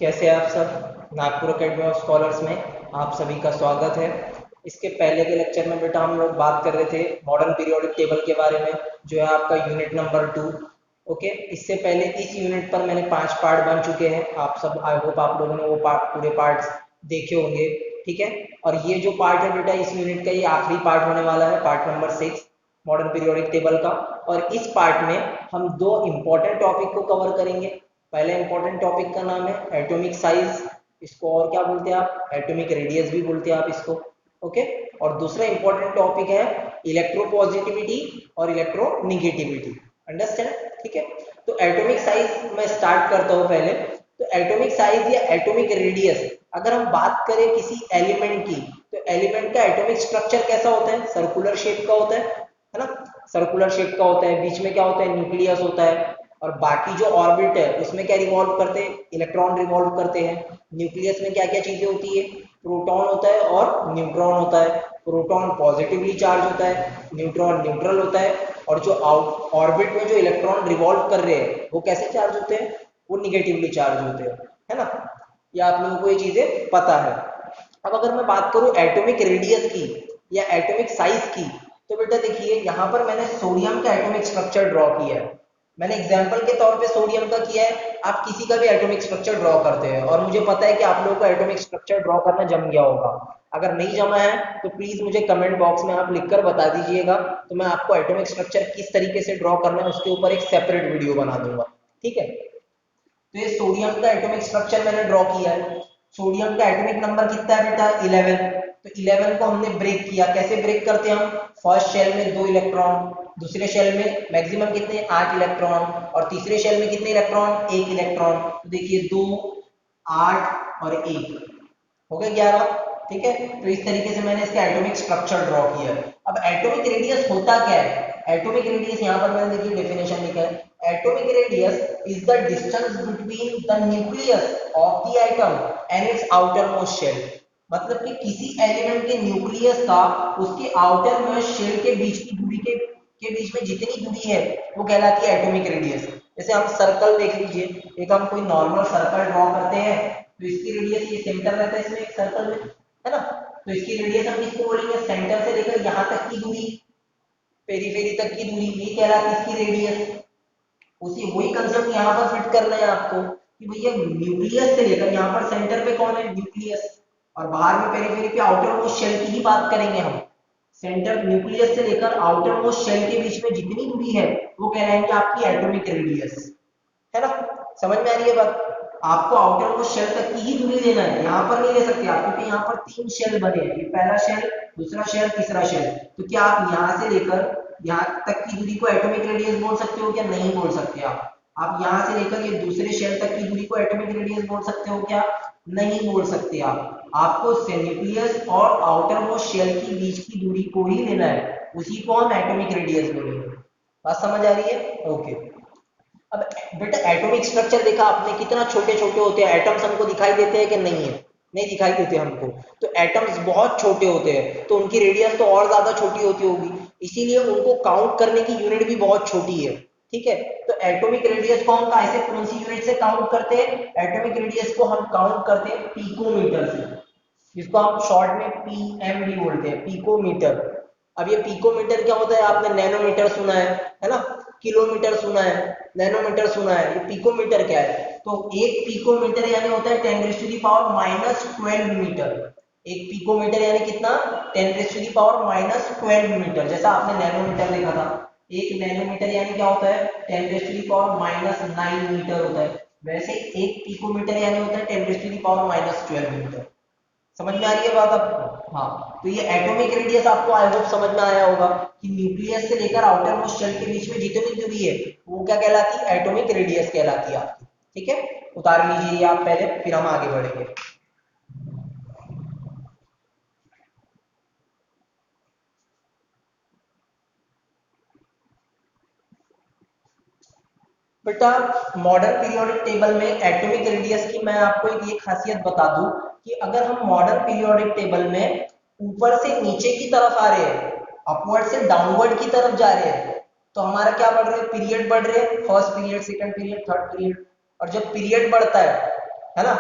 कैसे हैं आप सब। नागपुर एकेडमी ऑफ स्कॉलर्स में आप सभी का स्वागत है। इसके पहले के लेक्चर में बेटा हम लोग बात कर रहे थे मॉडर्न पीरियोडिक टेबल के बारे में, जो है आपका यूनिट नंबर 2। ओके, इससे पहले इस यूनिट पर मैंने 5 पार्ट बन चुके हैं। आप सब आई होप आप लोगों ने वो पूरे पार्ट्स देखे होंगे। ठीक है, और ये जो पार्ट है बेटा इस यूनिट का ये आखिरी पार्ट होने वाला है, part number 6 modern periodic table का। और इस पार्ट में हम दो इम्पोर्टेंट टॉपिक को कवर करेंगे। पहले इंपॉर्टेंट टॉपिक का नाम है एटॉमिक साइज, इसको और क्या बोलते हैं आप, एटॉमिक रेडियस भी बोलते हैं आप इसको। ओके, और दूसरा इंपॉर्टेंट टॉपिक है इलेक्ट्रोपॉजिटिविटी और इलेक्ट्रोनिगेटिविटी। अंडरस्टैंड? ठीक है, तो एटॉमिक साइज मैं स्टार्ट करता हूँ पहले। तो एटॉमिक साइज या एटॉमिक रेडियस, अगर हम बात करें किसी एलिमेंट की, तो एलिमेंट का एटॉमिक स्ट्रक्चर कैसा होता है, सर्कुलर शेप का होता है ना। सर्कुलर शेप का होता है, बीच में क्या होता है, न्यूक्लियस होता है, और बाकी जो ऑर्बिट है उसमें क्या रिवॉल्व करते हैं, इलेक्ट्रॉन रिवॉल्व करते हैं। न्यूक्लियस में क्या क्या चीजें होती है, प्रोटॉन होता है और न्यूट्रॉन होता है। प्रोटॉन पॉजिटिवली चार्ज होता है, न्यूट्रॉन न्यूट्रल होता है, और जो ऑर्बिट में जो इलेक्ट्रॉन रिवॉल्व कर रहे हैं वो कैसे चार्ज होते हैं, वो निगेटिवली चार्ज होते हैं, है ना। या आप लोगों को ये चीजें पता है। अब अगर मैं बात करूं एटॉमिक रेडियस की या एटॉमिक साइज की, तो बेटा देखिए यहाँ पर मैंने सोडियम का एटॉमिक स्ट्रक्चर ड्रॉ किया है। मैंने एग्जाम्पल के तौर पे सोडियम का किया है, आप किसी का भी एटॉमिक स्ट्रक्चर ड्रॉ करते हैं, और मुझे पता है कि आप लोगों का एटॉमिक स्ट्रक्चर ड्रॉ करना जम गया होगा। अगर नहीं जमा है तो प्लीज मुझे कमेंट बॉक्स में आप लिखकर बता दीजिएगा, तो मैं आपको एटॉमिक स्ट्रक्चर किस तरीके से ड्रॉ करना है उसके ऊपर एक सेपरेट वीडियो बना दूंगा। ठीक है, तो ये सोडियम का एटॉमिक स्ट्रक्चर मैंने ड्रॉ किया है। सोडियम का एटॉमिक नंबर कितना है बेटा, 11। तो 11 को हमने ब्रेक किया, कैसे ब्रेक करते हैं हम, फर्स्ट शेल में 2 इलेक्ट्रॉन, दूसरे शेल में मैक्सिमम कितने, 8 इलेक्ट्रॉन, और तीसरे शेल में कितने इलेक्ट्रॉन, 1 इलेक्ट्रॉन। तो देखिए 2, 8 और 1 हो गए 11। ठीक है, तो इस तरीके से मैंने इसका एटॉमिक स्ट्रक्चर ड्रॉ किया। अब एटॉमिक रेडियस होता क्या है, एटॉमिक रेडियस यहाँ पर मैंने देखिए डेफिनेशन लिखा है, atomic radius is the distance between the nucleus of the atom and its outer most shell. मतलब कि किसी एलिमेंट के न्यूक्लियस का उसके आउटर मोस्ट शेल के बीच की दूरी के बीच में जितनी दूरी है वो कहलाती है एटॉमिक रेडियस। जैसे हम सर्कल देख लीजिए, एक हम कोई नॉर्मल सर्कल ड्रॉ करते हैं, तो इसकी रेडियस ये सेंटर रहता है इसमें एक सर्कल में, है ना। तो इसकी रेडियस हम किसको बोलेंगे, सेंटर से लेकर यहाँ तक की दूरी, पेरीफेरी तक की दूरी, ये कहलाती है इसकी रेडियस। उसी वही कंसेप्ट यहाँ पर फिट करना है आपको कि भैया न्यूक्लियस से लेकर यहाँ पर सेंटर पे कौन है, न्यूक्लियस, और बाहर में पेरीफेरी पे आउटर मोस्ट शेल की ही बात करेंगे हम। सेंटर न्यूक्लियस से लेकर आउटर मोस्ट शेल के बीच में जितनी दूरी है वो कहलाएंगे आपकी एटॉमिक रेडियस, है ना। समझ में आ रही है बात, आपको आउटर मोस्ट शेल तक की ही दूरी लेना है, यहाँ पर नहीं ले सकते आप, क्योंकि यहाँ पर 3 शेल बने हैं, ये पहला शेल, दूसरा शेल, तीसरा शेल। तो क्या आप यहाँ से लेकर यहाँ तक की दूरी को एटॉमिक रेडियस बोल सकते हो क्या, नहीं बोल सकते आप यहाँ से लेकर ये दूसरे शेल तक की दूरी को एटॉमिक रेडियस बोल सकते हो क्या, नहीं बोल सकते आपको न्यूक्लियस और आउटर मोस्ट शेल की बीच की दूरी को ही लेना है, उसी को हम एटॉमिक रेडियस बोलेंगे। बात समझ आ रही है? ओके। अब बेटा एटॉमिक स्ट्रक्चर देखा आपने, कितना छोटे छोटे होते हैं एटम्स, हमको दिखाई देते हैं कि नहीं है, नहीं दिखाई देते हमको। तो एटम्स बहुत छोटे होते हैं, तो उनकी रेडियस तो और ज्यादा छोटी होती होगी, इसीलिए उनको काउंट करने की यूनिट भी बहुत छोटी है। ठीक है, तो एटॉमिक रेडियस को हम ऐसे कौन सी यूनिट से काउंट करते हैं, एटॉमिक रेडियस को हम काउंट करते हैं पिकोमीटर से, जिसको हम शॉर्ट में पीएम भी बोलते हैं, पिकोमीटर। अब ये पिकोमीटर क्या होता है, आपने नैनोमीटर सुना है ना, किलोमीटर सुना है, नैनोमीटर सुना है, ये पिकोमीटर क्या है, तो एक पिकोमीटर यानी होता है 10⁻⁻12 मीटर। एक पिकोमीटर यानी कितना, 10⁻⁻12 मीटर। जैसा आपने नैनोमीटर देखा था, एक नैनोमीटर यानी क्या होता है, 10⁻⁹ मीटर होता है, वैसे एक पिकोमीटर यानी होता है 10⁻⁻12 मीटर। समझ में आ रही है बात आपको? हाँ, तो ये एटॉमिक रेडियस आपको आई होप समझ में आया होगा कि न्यूक्लियस से लेकर आउटर मोस्ट शेल के बीच में जितनी दूरी है वो क्या कहलाती है, एटॉमिक रेडियस कहलाती है आपकी। ठीक है, उतार लीजिए ये आप पहले, फिर हम आगे बढ़ेंगे। बेटा मॉडर्न पीरियोडिक टेबल में एटॉमिक रेडियस की मैं आपको एक ये खासियत बता दूं कि अगर हम मॉडर्न पीरियोडिक टेबल में ऊपर से नीचे की तरफ आ रहे हैं, अपवर्ड से डाउनवर्ड की तरफ जा रहे हैं, तो हमारा क्या बढ़ रहा है, पीरियड बढ़ रहे हैं, first period, second period, third period. और जब पीरियड बढ़ता है है ना।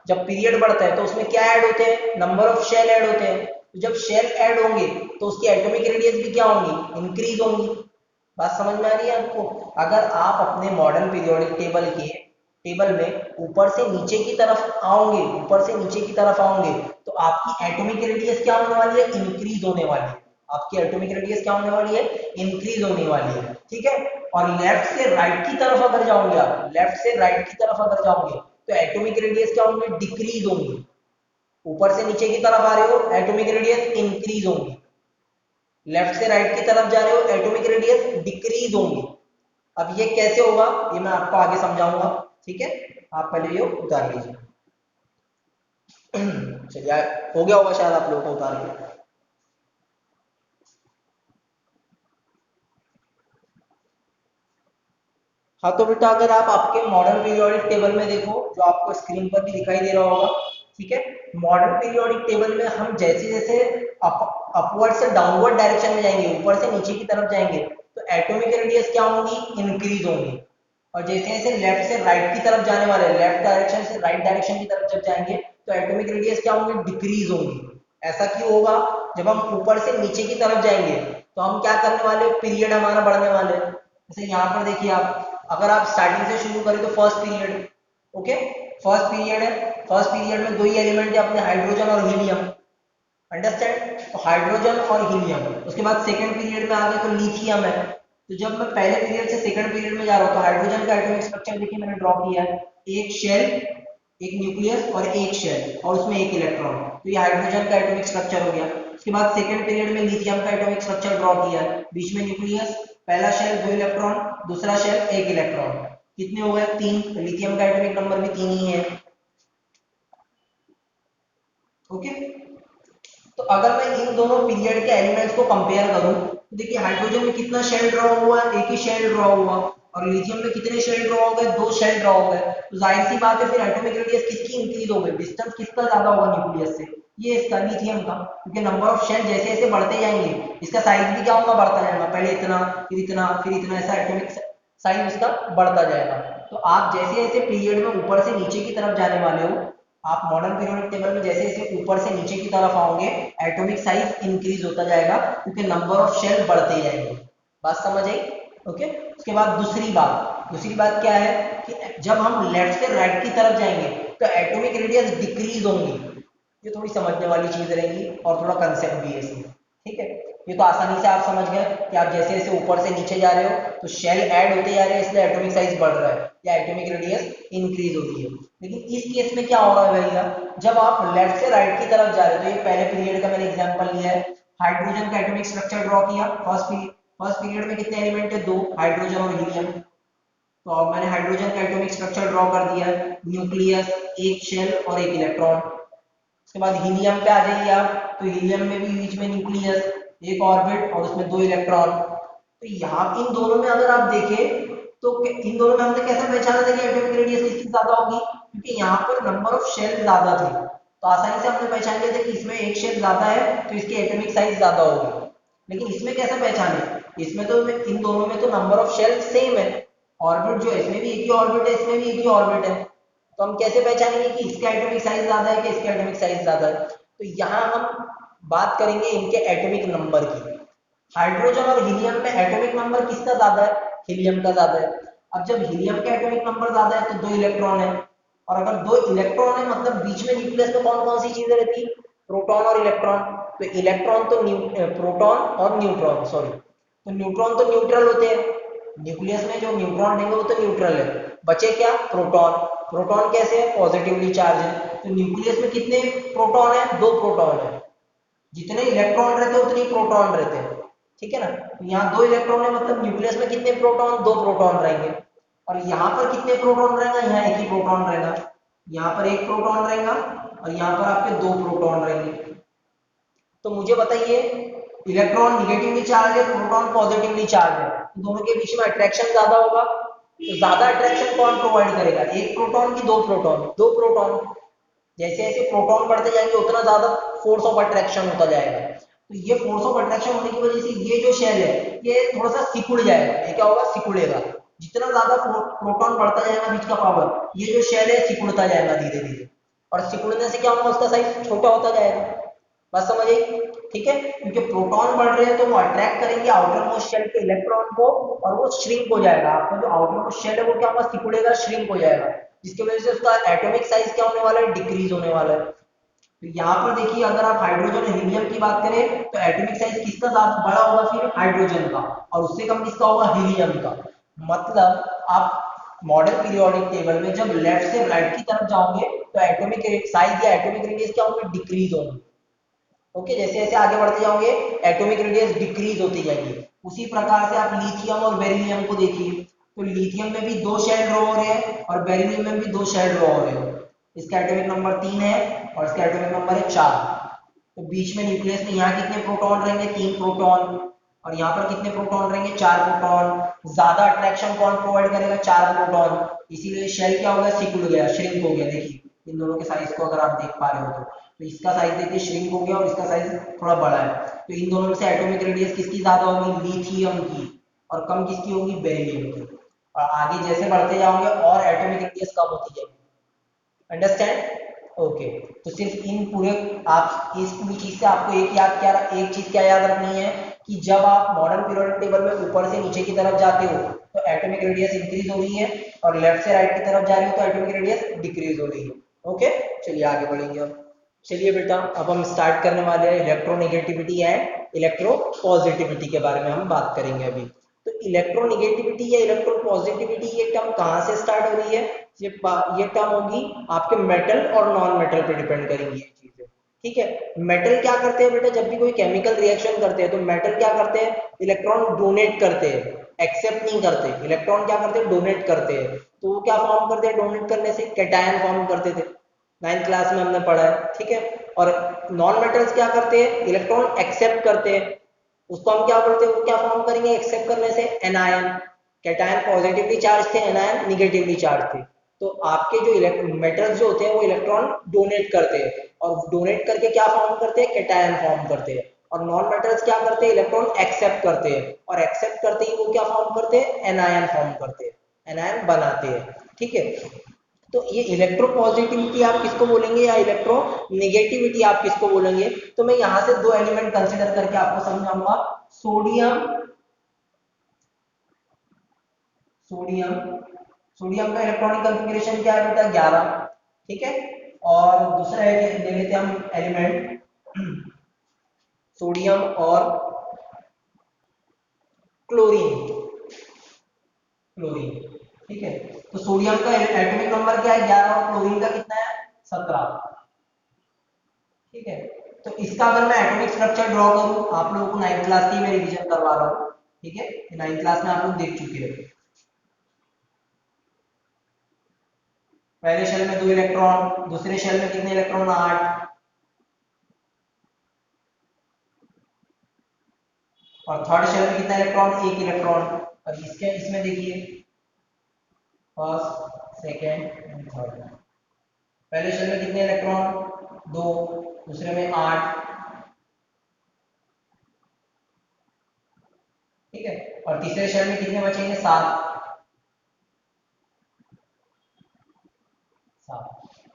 जब पीरियड बढ़ता है तो उसमें क्या ऐड होते हैं, नंबर ऑफ शेल ऐड होते हैं। तो जब शेल ऐड होंगे तो उसकी एटॉमिक रेडियस भी क्या होंगी, इंक्रीज होंगी। बात समझ में आ रही है आपको। अगर आप अपने मॉडर्न पीरियोडिक टेबल के टेबल में ऊपर से नीचे की तरफ आओगे, ऊपर से नीचे की तरफ आओगे, तो आपकी एटॉमिक रेडियस क्या होने वाली है, इंक्रीज होने वाली है। आपकी एटॉमिक रेडियस क्या होने वाली है, इंक्रीज होने वाली है, ठीक है। और लेफ्ट से राइट की तरफ अगर जाओगे, आप लेफ्ट से राइट की तरफ अगर जाओगे तो एटॉमिक रेडियस क्या होंगे, डिक्रीज होंगी। ऊपर से नीचे की तरफ आ रहे हो, एटॉमिक रेडियस इंक्रीज होंगी। लेफ्ट से राइट की तरफ जा रहे हो, एटॉमिक रेडियस डिक्रीज होंगी। अब ये कैसे होगा, ये मैं आपको आगे समझाऊंगा, ठीक है। आप पहले ये उतार लीजिए। चलिए, हो गया होगा शायद आप लोगों को उतार के। हाँ तो बेटा, अगर आप आपके मॉडर्न पीरियोडिक टेबल में देखो, जो आपको स्क्रीन पर भी दिखाई दे रहा होगा, ठीक है। मॉडर्न पीरियोडिक टेबल में हम जैसे जैसे अपवर्ड से डाउनवर्ड डायरेक्शन में जाएंगे, ऊपर से नीचे की तरफ जाएंगे, तो एटॉमिक रेडियस क्या होंगी, इंक्रीज होंगी। और जैसे जैसे लेफ्ट से राइट की तरफ जाने वाले, लेफ्ट डायरेक्शन से राइट डायरेक्शन की तरफ जब जाएंगे, तो एटॉमिक रेडियस क्या होंगे, डिक्रीज होंगी। ऐसा क्यों होगा, जब हम ऊपर से नीचे की तरफ जाएंगे तो हम क्या करने वाले, पीरियड हमारा बढ़ने वाले। जैसे यहाँ पर देखिए आप, अगर आप स्टार्टिंग से शुरू करें तो first period, okay, first period है। फर्स्ट पीरियड में दो ही एलिमेंट है अपने, हाइड्रोजन और हीलियम, अंडरस्टैंड। तो हाइड्रोजन और हीलियम। उसके बाद सेकंड पीरियड में आ गए तो लिथियम है। तो जब मैं पहले पीरियड से सेकंड पीरियड में जा रहा हूँ तो हाइड्रोजन का एटॉमिक स्ट्रक्चर देखिए मैंने ड्रॉ किया है, एक शेल, एक न्यूक्लियस और एक शेल, और उसमें एक इलेक्ट्रॉन। तो ये हाइड्रोजन का एटॉमिक स्ट्रक्चर हो गया। उसके बाद सेकंड पीरियड में लिथियम का एटॉमिक स्ट्रक्चर ड्रॉ किया है, बीच में न्यूक्लियस, पहला शेल दो इलेक्ट्रॉन, दूसरा शेल एक इलेक्ट्रॉन। कितने हो गए, तीन। लिथियम का एटॉमिक नंबर भी तीन ही है, ओके। तो अगर मैं इन दोनों पीरियड के एलिमेंट्स को कंपेयर करूं तो देखिए हाइड्रोजन में कितना शेल ड्रॉ हुआ है, एक ही शेल ड्रॉ हुआ। और लिथियम में कितने शेल ड्रॉ हो गए, दो शेल ड्रॉ हो गए। तो जाहिर सी बात है फिर एटॉमिक रेडियस किसकी इंक्रीज हो गई, डिस्टेंस किसका ज्यादा होगा न्यूक्लियस से, ये इसका, लिथियम का। क्योंकि नंबर ऑफ शेल जैसे जैसे बढ़ते जाएंगे, इसका साइज भी क्या होगा, बढ़ता जाएगा। पहले इतना, फिर इतना, फिर इतना, ऐसा एटॉमिक साइज उसका बढ़ता जाएगा। तो आप जैसे जैसे पीरियड में ऊपर से नीचे की तरफ जाने वाले हो, आप मॉडर्न पीरियोडिक टेबल में जैसे जैसे ऊपर से नीचे की तरफ आओगे, एटॉमिक साइज इंक्रीज होता जाएगा, क्योंकि नंबर ऑफ शेल बढ़ते जाएंगे। बात समझ आई, ओके। उसके बाद दूसरी बात क्या है कि जब हम लेफ्ट से राइट की तरफ जाएंगे तो एटॉमिक रेडियस डिक्रीज होंगी। ये थोड़ी समझने वाली चीज रहेगी और थोड़ा कंसेप्ट भी है इसमें, ठीक है। ये तो आसानी से आप समझ गए कि आप जैसे जैसे ऊपर से नीचे जा रहे हो तो शेल ऐड होते जा रहे हैं, इसलिए एटॉमिक साइज बढ़ रहा है या एटॉमिक रेडियस इंक्रीज होती है। लेकिन इस केस में क्या हो रहा है भैया, जब आप लेफ्ट से राइट की तरफ जा रहे हो, तो ये पहले पीरियड का मैंने एग्जांपल लिया है, हाइड्रोजन का एटॉमिक स्ट्रक्चर ड्रॉ किया। फर्स्ट पीरियड में कितने एलिमेंट है, दो, हाइड्रोजन और हीलियम। तो अब मैंने हाइड्रोजन का एटॉमिक स्ट्रक्चर ड्रॉ कर दिया है, न्यूक्लियस, एक शेल और एक इलेक्ट्रॉन। उसके बाद हीलियम पे आ जाइए आप, तो हीलियम में भी बीच में न्यूक्लियस, एक ऑर्बिट और उसमें दो इलेक्ट्रॉन। तो यहाँ इन दोनों में अगर आप देखें तो इन दोनों में हमने कैसे पहचाना था कि एटॉमिक रेडियस किसकी ज्यादा होगी, क्योंकि यहाँ पर नंबर ऑफ शेल ज्यादा थे। तो आसानी से हमने पहचान लिया था कि इसमें एक शेल ज्यादा है तो इसकी एटॉमिक साइज ज्यादा होगी। लेकिन इसमें कैसे पहचाने, इसमें तो इन दोनों में तो नंबर ऑफ शेल सेम है, ऑर्बिट जो है इसमें भी एक ही ऑर्बिट है, इसमें भी एक ही ऑर्बिट है। तो हम कैसे पहचानेंगे कि इसका एटॉमिक साइज ज्यादा है कि इसका एटॉमिक साइज ज्यादा है। तो यहाँ हम बात करेंगे इनके एटॉमिक नंबर की। हाइड्रोजन और हीलियम में एटॉमिक नंबर किसका ज्यादा है, हीलियम का ज्यादा है। अब जब हीलियम का एटॉमिक नंबर ज्यादा है तो दो इलेक्ट्रॉन है, और अगर दो इलेक्ट्रॉन है मतलब बीच में न्यूक्लियस में कौन कौन सी चीजें रहती है, प्रोटॉन और इलेक्ट्रॉन। तो इलेक्ट्रॉन तो प्रोटॉन और न्यूट्रॉन, सॉरी, तो न्यूट्रॉन तो न्यूट्रल होते हैं, न्यूक्लियस में जो न्यूट्रॉन रहेंगे वो तो न्यूट्रल है। बचे क्या, प्रोटॉन। प्रोटॉन कैसे है, पॉजिटिवली चार्ज है। तो न्यूक्लियस में कितने प्रोटॉन है, दो प्रोटॉन है। जितने इलेक्ट्रॉन रहते हैं उतने प्रोटॉन रहते हैं, ठीक है ना। तो यहाँ दो इलेक्ट्रॉन है मतलब न्यूक्लियस में कितने प्रोटॉन, दो प्रोटॉन रहेंगे। और यहाँ पर कितने प्रोटॉन रहेगा, यहाँ एक ही प्रोटॉन रहेगा। यहाँ पर एक प्रोटॉन रहेगा और यहाँ पर आपके दो प्रोटॉन रहेंगे। तो मुझे बताइए, इलेक्ट्रॉन निगेटिवली चार्ज है, प्रोटॉन पॉजिटिवली चार्ज है, तो दोनों के बीच में अट्रैक्शन ज्यादा होगा। तो ज्यादा अट्रैक्शन कौन प्रोवाइड करेगा, एक प्रोटॉन की दो प्रोटॉन, दो प्रोटॉन। जैसे जैसे प्रोटॉन बढ़ते जाएंगे उतना ज्यादा फोर्स ऑफ अट्रैक्शन होता जाएगा। तो ये फोर्स ऑफ अट्रैक्शन होने की वजह से ये जो शेल है ये थोड़ा सा सिकुड़ जाएगा। ये क्या होगा, सिकुड़ेगा। जितना ज्यादा प्रोटॉन बढ़ता जाएगा बीच का पावर, ये जो शेल है सिकुड़ता जाएगा धीरे धीरे, और सिकुड़ने से क्या होगा, उसका साइज छोटा होता जाएगा। बात समझ आई? ठीक है, क्योंकि प्रोटॉन बढ़ रहे हैं तो वो अट्रैक्ट करेंगे आउटर मोस्ट शेल के इलेक्ट्रॉन को, और वो श्रिंक हो जाएगा। आपका जो आउटर मोस्ट शेल है वो क्या होगा, सिकुड़ेगा, श्रिंक हो जाएगा, जिसकी वजह से उसका एटॉमिक साइज क्या होने वाला है, डिक्रीज होने वाला है। तो यहाँ पर देखिए, अगर आप हाइड्रोजन और हीलियम की बात करें तो एटॉमिक साइज किसका ज्यादा बड़ा होगा, फिर हाइड्रोजन का, और उससे कम किसका होगा, हीलियम का। मतलब आप मॉडर्न पीरियोडिक टेबल में जब लेफ्ट से राइट की तरफ जाओगे तो एटॉमिक साइज या एटॉमिक रेडियस क्या होंगे, डिक्रीज होंगे। ओके, जैसे जैसे आगे बढ़ते जाओगे एटॉमिक रेडियस डिक्रीज होती जाएगी। उसी प्रकार से आप लिथियम और बेरिलियम को देखिए, तो लिथियम में भी 2 शेल ड्रॉ हो रहे हैं और बेरिलियम में भी 2 शेल ड्रॉ हो रहे हैं। इसका एटॉमिक नंबर 3 है और इसका एटॉमिक नंबर है 4। तो बीच में न्यूक्लियस में यहाँ कितने प्रोटॉन रहेंगे, 3 प्रोटॉन, और यहाँ पर कितने प्रोटॉन रहेंगे, 4 प्रोटॉन। ज्यादा अट्रैक्शन कौन प्रोवाइड करेगा, 4 प्रोटॉन, इसीलिए शेल क्या हो गया, सिकुड़ गया, श्रिंक हो गया। देखिए इन दोनों के साइज को अगर आप देख पा रहे हो तो इसका साइज देखिए श्रिंक हो गया और इसका साइज थोड़ा बड़ा है। तो इन दोनों में से एटॉमिक रेडियस किसकी ज्यादा होगी, लिथियम की, और कम किसकी होगी, बेरिलियम की। और आगे जैसे बढ़ते जाओगे और एटॉमिक रेडियस कम होती जाएगी। अंडरस्टैंड? ओके, तो सिर्फ इन पूरे, आप इस पूरी चीज से आपको एक चीज क्या याद रखनी है कि जब आप मॉडर्न पीरियोडिक टेबल में ऊपर से नीचे की तरफ जाते हो तो एटॉमिक रेडियस इंक्रीज हो रही है, और लेफ्ट से राइट की तरफ जा रही हो तो एटॉमिक रेडियस डिक्रीज हो रही है। ओके, चलिए आगे बढ़ेंगे अब। चलिए बेटा, अब हम स्टार्ट करने वाले हैं इलेक्ट्रोनेगेटिविटी एंड इलेक्ट्रोपॉजिटिविटी के बारे में हम बात करेंगे अभी। तो इलेक्ट्रोनेगेटिविटी या इलेक्ट्रोपॉजिटिविटी ये टर्म कहाँ से स्टार्ट हो रही है, ये टर्म होगी आपके मेटल और नॉन मेटल पे डिपेंड करेंगी ये चीजें। ठीक है, मेटल क्या करते हैं बेटा, जब भी कोई केमिकल रिएक्शन करते हैं तो मेटल क्या करते हैं, इलेक्ट्रॉन डोनेट करते हैं, एक्सेप्ट नहीं करते। इलेक्ट्रॉन क्या करते हैं, डोनेट करते हैं। तो वो क्या फॉर्म करते हैं, डोनेट करने से कैटायन फॉर्म करते थे, 9th क्लास में हमने पढ़ा है। ठीक है, और नॉन मेटल्स क्या करते हैं, इलेक्ट्रॉन एक्सेप्ट करते हैं, उसको हम क्या बोलते हैं, वो क्या फॉर्म करेंगे एक्सेप्ट करने से, एनायन। कैटायन पॉजिटिवली चार्ज थे, एनायन निगेटिवली चार्ज थे। तो आपके जो मेटल्स जो होते हैं वो इलेक्ट्रॉन डोनेट करते हैं, और डोनेट करके क्या फॉर्म करते हैं, कैटायन फॉर्म करते हैं। और नॉन मेटल्स क्या करते हैं, इलेक्ट्रॉन एक्सेप्ट करते हैं, और एक्सेप्ट करते ही वो क्या फॉर्म करते हैं, एनायन फॉर्म करते हैं, एनायन बनाते हैं। ठीक है, तो ये इलेक्ट्रोपॉजिटिविटी आप किसको बोलेंगे या इलेक्ट्रोनेगेटिविटी आप किसको बोलेंगे, तो मैं यहाँ से 2 एलिमेंट कंसिडर करके आपको समझाऊंगा। सोडियम, सोडियम सोडियम का इलेक्ट्रॉनिक कॉन्फ़िगरेशन क्या है बेटा, 11। ठीक है, और दूसरा है, ले लेते हैं हम एलिमेंट सोडियम और क्लोरीन, क्लोरीन। ठीक है, तो सोडियम का एटॉमिक नंबर क्या है, 11, और क्लोरीन का कितना है, 17। ठीक है, तो इसका अगर मैं एटॉमिक स्ट्रक्चर ड्रॉ करूं, आप लोगों को 9th क्लास की मैं रिवीजन करवा रहा हूं। ठीक है, 9th क्लास में आप लोग देख चुके हो। पहले शेल में 2 इलेक्ट्रॉन, दूसरे शेल में कितने इलेक्ट्रॉन, 8, और थर्ड शेल में कितना इलेक्ट्रॉन, 1 इलेक्ट्रॉन। अब इसके इसमें देखिए फर्स्ट, सेकेंड एंड थर्ड। पहले शेल में कितने इलेक्ट्रॉन, 2, दूसरे में 8। ठीक है, और तीसरे शेल में कितने बचेंगे, 7, 7।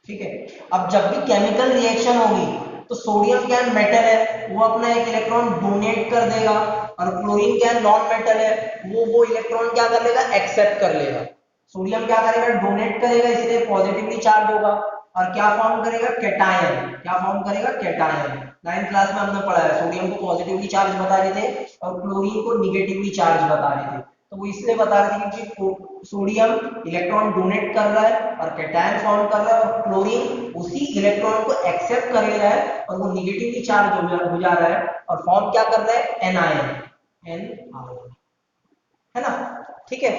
ठीक है, अब जब भी केमिकल रिएक्शन होगी तो सोडियम क्या है, मेटल है, वो अपना 1 इलेक्ट्रॉन डोनेट कर देगा, और क्लोरीन क्या है, नॉन मेटल है, वो इलेक्ट्रॉन क्या कर लेगा, एक्सेप्ट कर लेगा। सोडियम क्या करेगा, डोनेट करेगा, इसलिए पॉजिटिवली चार्ज होगा, और क्या फॉर्म करेगा, कैटायन। क्या फॉर्म करेगा, कैटायन। 9th क्लास में हमने पढ़ा है, सोडियम को पॉजिटिवली चार्ज बता रहे थे और क्लोरीन को निगेटिवली चार्ज बता रहे थे। तो वो इसलिए बता रहे थे कि सोडियम इलेक्ट्रॉन डोनेट कर रहा है और कैटायन फॉर्म कर रहा है, और क्लोरीन उसी इलेक्ट्रॉन को एक्सेप्ट कर ले रहा है और वो निगेटिवली चार्ज हो जा रहा है, और फॉर्म क्या कर रहा है, एनायन, एन है ना। ठीक है,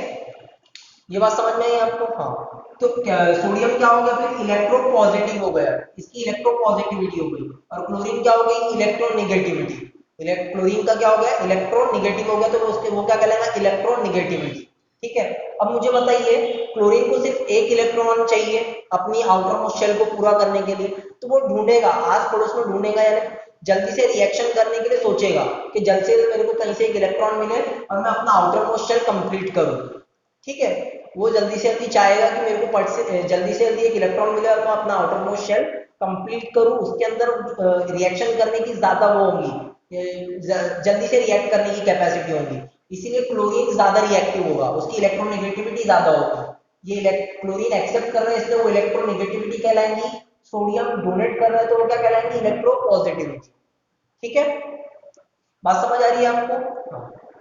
ये बात समझ में आई आपको, हाँ। तो सोडियम क्या हो गया, फिर इलेक्ट्रोपॉजिटिव हो गया, इसकी इलेक्ट्रोपॉजिटिविटी हो गई, और क्लोरीन क्या हो गई, इलेक्ट्रोनेगेटिविटी। क्लोरीन का क्या हो गया, इलेक्ट्रोनेगेटिव हो गया, तो वो क्या कहलाएगा, इलेक्ट्रोनेगेटिविटी। ठीक है, अब मुझे बताइए, क्लोरीन को सिर्फ 1 इलेक्ट्रॉन चाहिए अपनी आउटर मोस्ट शेल को पूरा करने के लिए, तो वो ढूंढेगा, आस पड़ोस में ढूंढेगा, यानी जल्दी से रिएक्शन करने के लिए सोचेगा कि जल्दी से मेरे को कहीं से 1 इलेक्ट्रॉन मिले और मैं अपना आउटर मोस्ट शेल कंप्लीट करूं। ठीक है। वो जल्दी से जल्दी चाहेगा कि मेरे को जल्दी से जल्दी एक इलेक्ट्रॉन मिले और मैं अपना आउटर मोस्ट शेल कंप्लीट करूं, उसके अंदर रिएक्शन करने की ज्यादा वो होगी, जल्दी से रिएक्ट करने की कैपेसिटी होगी, इसीलिए क्लोरीन ज्यादा रिएक्टिव होगा, उसकी इलेक्ट्रोनेगेटिविटी ज्यादा होगी। ये क्लोरीन एक्सेप्ट कर रहे हैं इसलिए वो इलेक्ट्रोनेगेटिविटी कहलाएंगी, सोडियम डोनेट कर रहा है तो वो क्या कहलाएंगी, इलेक्ट्रोपॉजिटिविटी। ठीक है, बात समझ आ रही है आपको?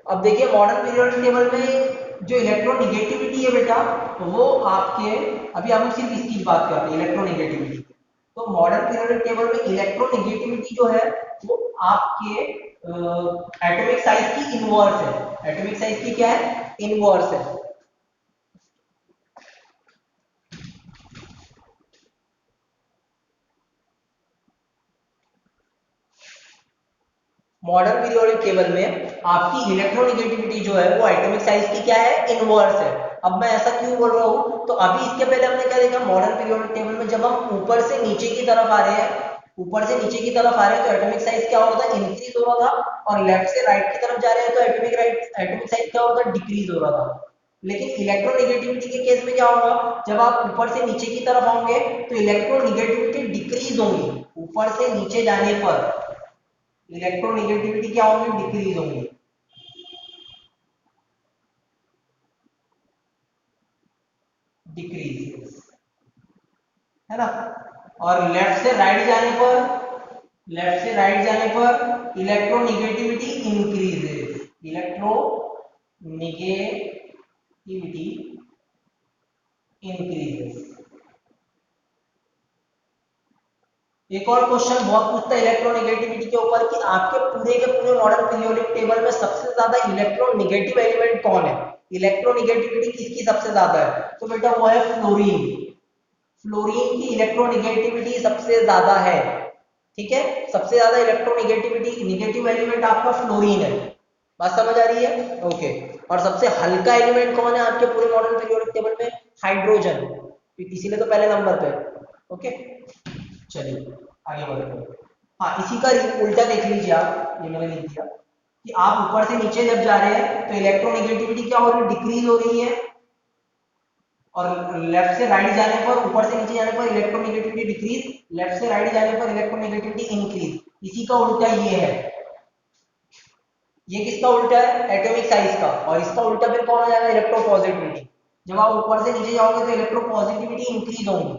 अब देखिए मॉडर्न पीरियोडिक टेबल में जो इलेक्ट्रोनेगेटिविटी है बेटा, तो वो आपके, अभी हम सिर्फ इसकी बात करते हैं इलेक्ट्रोनेगेटिविटी। तो मॉडर्न पीरियोडिक टेबल में इलेक्ट्रोनेगेटिविटी जो है वो आपके एटॉमिक साइज की इनवर्स है। एटॉमिक साइज की क्या है, इनवर्स है। मॉडर्न पीरियोडिक टेबल में आपकी इलेक्ट्रोनेगेटिविटी जो है वो एटॉमिक साइज की क्या है, इनवर्स है। अब मैं ऐसा क्यों बोल रहा हूं, तो अभी इसके पहले हमने क्या देखा, मॉडर्न पीरियोडिक टेबल में जब हम ऊपर से नीचे की तरफ आ रहे हैं, ऊपर से नीचे की तरफ आ रहे हैं तो एटॉमिक साइज क्या हो रहा था, इंक्रीज हो रहा था, और लेफ्ट से राइट की तरफ जा रहे हैं तो एटॉमिक साइज क्या हो रहा था, डिक्रीज हो रहा था। लेकिन इलेक्ट्रोनेगेटिविटी के केस में क्या होगा, जब आप ऊपर से नीचे की तरफ आओगे तो इलेक्ट्रोनेगेटिविटी डिक्रीज होगी, ऊपर से नीचे जाने पर इलेक्ट्रोनेगेटिविटी क्या होगी, डिक्रीज होगी। डिक्रीज है ना। और लेफ्ट से राइट जाने पर, लेफ्ट से राइट जाने पर इलेक्ट्रोनेगेटिविटी इंक्रीजेस, इलेक्ट्रोनेगेटिविटी इंक्रीजेस। एक और क्वेश्चन बहुत पूछता है इलेक्ट्रोनेगेटिविटी के ऊपर कि आपके के पूरे मॉडर्न पीरियोडिक टेबल में सबसे ज्यादा इलेक्ट्रोनेगेटिव एलिमेंट कौन है, इलेक्ट्रोनेगेटिविटी किसकी सबसे ज्यादा है, तो बेटा वो है फ्लोरीन। फ्लोरीन की इलेक्ट्रोनेगेटिविटी सबसे ज्यादा है। ठीक है, सबसे ज्यादा इलेक्ट्रोनेगेटिविटी नेगेटिव एलिमेंट आपका फ्लोरीन है। बात समझ आ रही है? ओके। और सबसे हल्का एलिमेंट कौन है आपके पूरे मॉडर्न पीरियोडिक टेबल में, हाइड्रोजन, इसीलिए तो पहले नंबर पे। ओके, चलिए आगे बढ़ते हैं। हाँ, इसी का उल्टा देख लीजिए आप, ये मैंने लिख दिया कि आप ऊपर से नीचे जब जा रहे हैं तो इलेक्ट्रोनेगेटिविटी क्या हो रही है, डिक्रीज हो रही है, और लेफ्ट से राइट जाने पर, ऊपर से नीचे जाने पर इलेक्ट्रोनेगेटिविटी डिक्रीज, लेफ्ट से राइट जाने पर इलेक्ट्रोनेगेटिविटी इंक्रीज। इसी का उल्टा ये है, ये किसका उल्टा है, एटॉमिक साइज का, और इसका उल्टा फिर कौन आ जाएगा, इलेक्ट्रोपॉजिटिविटी। जब आप ऊपर से नीचे जाओगे तो इलेक्ट्रोपॉजिटिविटी इंक्रीज होगी,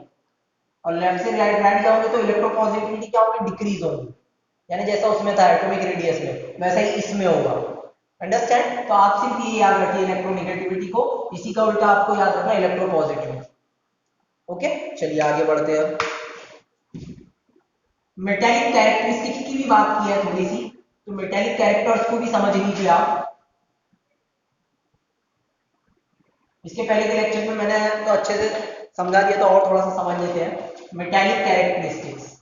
और लेफ्ट से राइट राइट जाओगे तो इलेक्ट्रोपॉजिटिविटी क्या होगी, डिक्रीज होगी। यानी जैसा उसमें था एटॉमिक रेडियस में, वैसा ही इसमें होगा। अंडरस्टैंड? तो आप सिर्फ ये याद रखिए इलेक्ट्रोनेगेटिविटी को, इसी का उल्टा आपको याद रखना इलेक्ट्रोपॉजिटिविटी। ओके, चलिए आगे बढ़ते हैं। मेटेलिक कैरेक्टरिस्टिक्स की भी बात की है थोड़ी सी, तो मेटेलिक कैरेक्टर्स को भी समझ लीजिए आप। इसके पहले के लेक्चर में मैंने तो अच्छे से समझा दिया था, और थोड़ा सा समझ लेते हैं मेटेलिक कैरेक्टरिस्टिक्स।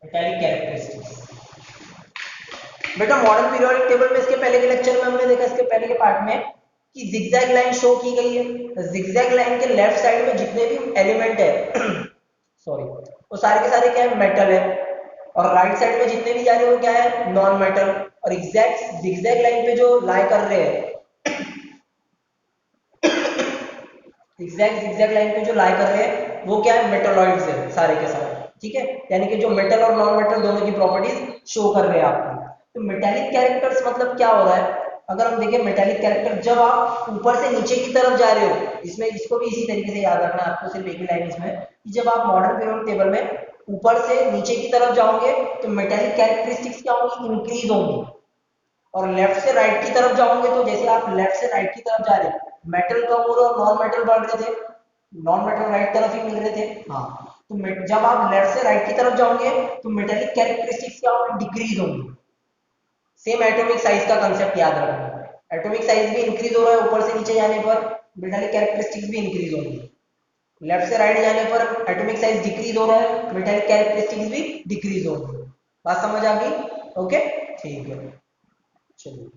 मेटेलिक कैरेक्टरिस्टिक्स बेटा मॉडर्न पीरियोडिक टेबल में इसके पहले के लेक्चर में हमने देखा, इसके पहले के पार्ट में, कि जिगजैग लाइन शो की गई है। जिगजैग लाइन के लेफ्ट साइड में जितने भी एलिमेंट है सॉरी, वो सारे के सारे क्या है, मेटल है, और राइट साइड में जितने भी जा रहे हैं वो क्या है, नॉन मेटल। और एग्जैक्ट जिगजैग लाइन पे जो लाई कर रहे हैं, एग्जैक्ट जिगजैग लाइन पे जो लाई कर रहे हैं वो क्या है, मेटलॉइड्स है सारे के सारे। ठीक है, यानी कि जो मेटल और नॉन मेटल दोनों की प्रॉपर्टीज शो कर रहे हैं आपको। तो मेटेलिक कैरेक्टर्स मतलब क्या हो रहा है, अगर हम देखें मेटेलिक कैरेक्टर, जब आप ऊपर से नीचे की तरफ जा रहे हो, इसमें इसको भी इसी तरीके से याद रखना है आपको, सिर्फ एक ही लाइन इसमें, कि जब आप मॉडर्न पीरियोडिक टेबल में ऊपर से नीचे की तरफ जाओगे तो मेटेलिक कैरेक्टरिस्टिक्स क्या होंगी, इंक्रीज होंगी। और लेफ्ट से राइट की तरफ जाओगे तो जैसे आप लेफ्ट से राइट की तरफ जा रहे हैं, मेटल कम हो रहे और नॉन मेटल बढ़ रहे थे, नॉन मेटल राइट तरफ ही मिल रहे थे। हाँ, तो जब आप लेफ्ट से राइट की तरफ जाओगे तो मेटेलिक कैरेक्टरिस्टिक्स क्या होंगी, डिक्रीज होंगी। सेम एटॉमिक साइज का कंसेप्ट याद रखना, एटॉमिक साइज भी इंक्रीज हो रहा है ऊपर से नीचे जाने पर, मेटेलिक कैरेक्टरिस्टिक्स भी इंक्रीज होंगी। लेफ्ट से राइट जाने पर एटॉमिक साइज डिक्रीज हो रहा है, मेटेलिक कैरेक्टरिस्टिक्स भी डिक्रीज होंगी। बात समझ आ गई? ओके, ठीक है, चलिए।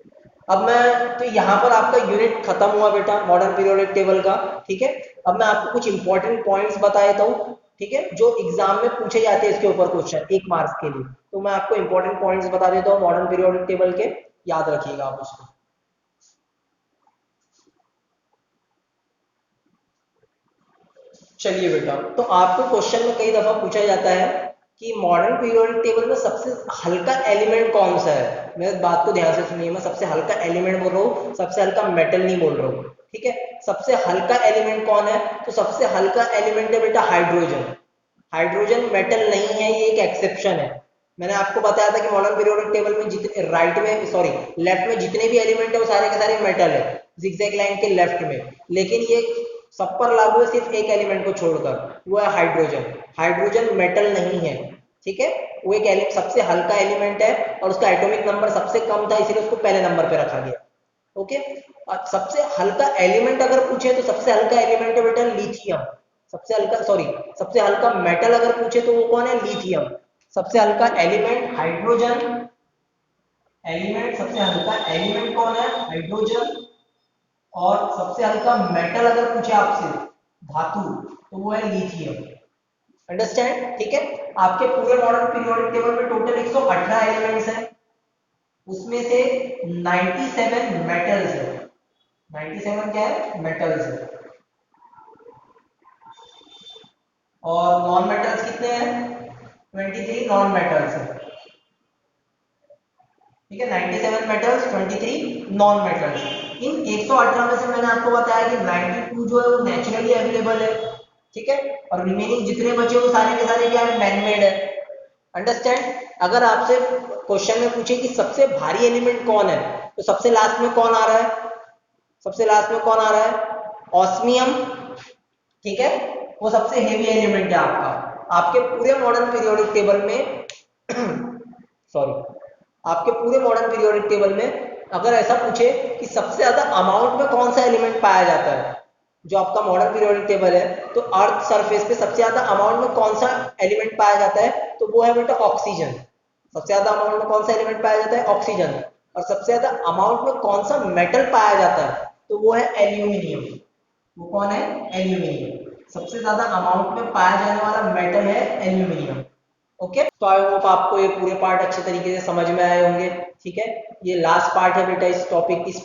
अब मैं, तो यहाँ पर आपका यूनिट खत्म हुआ बेटा मॉडर्न पीरियोडिक टेबल का। ठीक है, अब मैं आपको कुछ इंपॉर्टेंट पॉइंट्स बता देता हूँ। ठीक है, जो एग्जाम में पूछे जाते हैं इसके ऊपर क्वेश्चन 1 मार्क्स के लिए। तो मैं आपको इंपॉर्टेंट पॉइंट्स बता देता हूँ मॉडर्न पीरियोडिक टेबल के, याद रखिएगा आप उसको। चलिए बेटा, तो आपको क्वेश्चन में कई दफा पूछा जाता है कि मॉडर्न पीरियोडिक टेबल में सबसे हल्का एलिमेंट कौन सा है। मेरे बात को ध्यान से सुनिए, मैं सबसे हल्का एलिमेंट बोल रहा हूँ, सबसे हल्का मेटल नहीं बोल रहा हूँ, ठीक है। सबसे हल्का एलिमेंट कौन है, तो सबसे हल्का एलिमेंट है बेटा हाइड्रोजन। हाइड्रोजन मेटल नहीं है, ये एक एक्सेप्शन है। मैंने आपको बताया था कि मॉडर्न पीरियोडिक टेबल में जितने राइट में सॉरी लेफ्ट में जितने भी एलिमेंट है वो सारे के सारे मेटल है, जिगजैग लाइन के लेफ्ट में। लेकिन ये सब पर लागू है सिर्फ एक एलिमेंट को छोड़कर, वो है हाइड्रोजन। हाइड्रोजन मेटल नहीं है, ठीक है। वो एक सबसे हल्का एलिमेंट है और उसका एटॉमिक नंबर सबसे कम था, इसलिए उसको पहले नंबर पे रखा गया। ओके, और सबसे हल्का एलिमेंट अगर पूछे तो सबसे हल्का एलिमेंट है बेटा लिथियम। सबसे हल्का सॉरी सबसे हल्का मेटल अगर पूछे तो वो कौन है, लिथियम। सबसे हल्का एलिमेंट हाइड्रोजन, एलिमेंट सबसे हल्का एलिमेंट कौन है, हाइड्रोजन। और सबसे हल्का मेटल अगर पूछे आपसे, धातु, तो वो है लिथियम। अंडरस्टैंड, ठीक है। आपके पूरे मॉडर्न पीरियोडिक टेबल में टोटल 118 एलिमेंट्स हैं, उसमें से 97 मेटल्स है। 97 क्या है, मेटल्स है। और नॉन मेटल्स कितने हैं, 23 नॉन मेटल्स है, ठीक है। 97 मेटल्स, 23 नॉन मेटल्स। इन 118 में से मैंने आपको बताया कि 92 जो है वो नेचुरली अवेलेबल है, ठीक है। और रिमेनिंग जितने बचे वो सारे के सारे क्या है, मैन मेड है। अंडरस्टैंड। अगर आपसे क्वेश्चन में पूछे कि सबसे भारी एलिमेंट कौन है, तो सबसे लास्ट में कौन आ रहा है, सबसे लास्ट में कौन आ रहा है, ऑस्मियम, ठीक है। वो सबसे हेवी एलिमेंट है आपका। आपके पूरे मॉडर्न पीरियोडिक टेबल में सॉरी आपके पूरे मॉडर्न पीरियोडिक टेबल में अगर ऐसा पूछे कि सबसे ज्यादा अमाउंट में कौन सा एलिमेंट पाया जाता है, जो आपका मॉडर्न पीरियोडिक टेबल है, तो अर्थ सरफेस पे सबसे ज्यादा अमाउंट में कौन सा एलिमेंट पाया जाता है, तो वो है बेटा ऑक्सीजन। सबसे ज्यादा अमाउंट में कौन सा एलिमेंट पाया जाता है, ऑक्सीजन। और सबसे ज्यादा अमाउंट में कौन सा मेटल पाया जाता है, तो वो है एल्यूमिनियम। वो कौन है, एल्यूमिनियम। सबसे ज्यादा अमाउंट में पाया जाने वाला मेटल है एल्यूमिनियम। ओके, तो आई होप आपको ये पूरे पार्ट अच्छे तरीके से समझ में आए होंगे, ठीक है। ये लास्ट पार्ट है बेटा इस टॉपिक, इस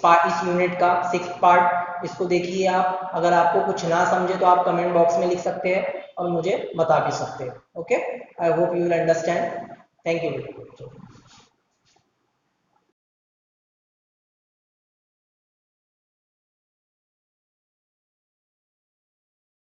यूनिट का 6th पार्ट। इसको देखिए आप, अगर आपको कुछ ना समझे तो आप कमेंट बॉक्स में लिख सकते हैं और मुझे बता भी सकते हैं। Okay, I hope you will understand. Thank you.